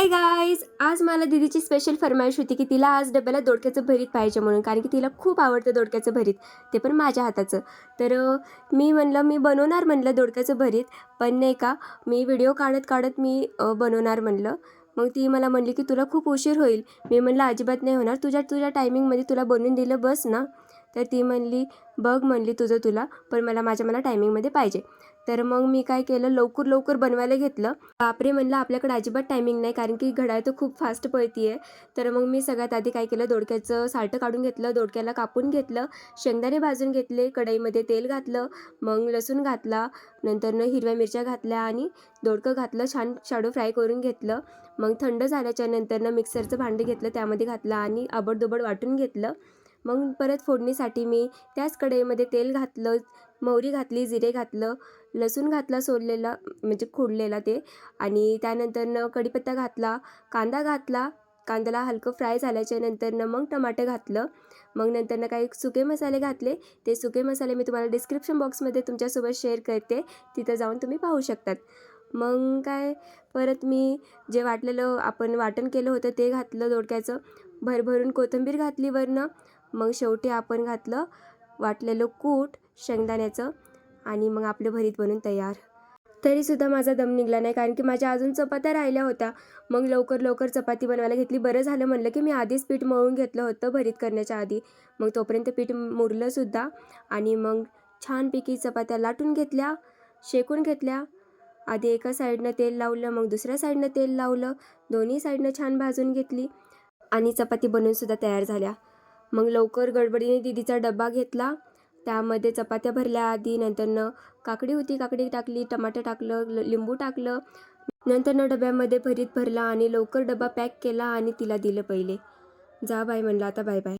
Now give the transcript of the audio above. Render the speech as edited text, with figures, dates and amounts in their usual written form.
Hi guys, आज मला दीदीची special फरमाईश होती की तिला आज डब्याला दोडक्याचं भरीत पाहिजे म्हणून, कारण की तिला खूप आवडतं दोडक्याचं भरीत, ते पण माझ्या हाताचं. तर मी म्हणलं मी बनवणार म्हणलं दोडक्याचं भरीत, पण नाही का मी व्हिडिओ काढत काढत मी बनवणार म्हणलं. मग ती मला म्हणली की तुला खूप उशीर होईल. मी म्हणलं अजिबात नाही होणार, तुझ्या टायमिंगमध्ये तुला बनवून दिलं बस ना. तर ती म्हणली बघ म्हणली तुझं तुला, पण मला टायमिंगमध्ये पाहिजे. तर मग मी काय केलं, लवकर लवकर बनवायला घेतलं. बापरे म्हणलं आपल्याकडे अजिबात टायमिंग नाही, कारण की घड्याळ तर खूप फास्ट पळती आहे. तर मग मी सगळ्यात आधी काय केलं, दोडक्याचं सालटं काढून घेतलं, दोडक्याला कापून घेतलं, शेंगदाणे भाजून घेतले, कढईमध्ये तेल घातलं, मग लसूण घातला, नंतरनं हिरव्या मिरच्या घातल्या आणि दोडकं घातलं, छान शॅडो फ्राय करून घेतलं. मग थंड झाल्याच्या नंतरनं मिक्सरचं भांडं घेतलं, त्यामध्ये घातलं आणि आबडधोबड वाटून घेतलं. मग परत फोडणीसाठी मी त्याच कढईमध्ये तेल घातलं, मोहरी घातली, जिरे घातलं, लसूण घातला सोललेला म्हणजे खोडलेला ते, आणि त्यानंतरनं कढीपत्ता घातला, कांदा घातला. कांद्याला हलकं फ्राय झाल्याच्या नंतरनं मग टमाटर घातलं. मग नंतरनं काही सुके मसाले घातले. ते सुके मसाले मी तुम्हाला डिस्क्रिप्शन बॉक्समध्ये तुमच्यासोबत शेअर करते, तिथं जाऊन तुम्ही पाहू शकतात. मग काय परत मी जे आपण वाटण केलं होतं ते घातलं दोडक्याचं, भरभरून कोथिंबीर घातली वरनं. मग शेवटी आपण घातलं वाटलेलं कूट शेंगदाण्याचं, आणि मग आपलं भरीत बनून तयार. तरीसुद्धा माझा दम निघाला नाही, कारण की माझ्या अजून चपात्या राहिल्या होत्या. मग लवकर लवकर चपाती बनवायला घेतली. बरं झालं म्हणलं की मी आधीच पीठ मळून घेतलं होतं भरीत करण्याच्या आधी. मग तोपर्यंत पीठ मुरलंसुद्धा, आणि मग छानपैकी चपात्या लाटून घेतल्या, शेकून घेतल्या. आधी एका साईडनं तेल लावलं, मग दुसऱ्या साईडनं तेल लावलं, दोन्ही साईडनं छान भाजून घेतली आणि चपाती बनवूनसुद्धा तयार झाल्या. मग लवकर गडबडीने दीदीचा डबा घेतला, त्यामध्ये चपात्या भरल्या आधी. नंतरनं काकडी होती, काकडी टाकली, टमाटर टाकलं, लिंबू टाकलं. नंतरनं डब्यामध्ये भरीत भरला आणि लवकर डबा पॅक केला आणि तिला दिलं पहिले. जा बाय म्हणलं, आता बाय बाय.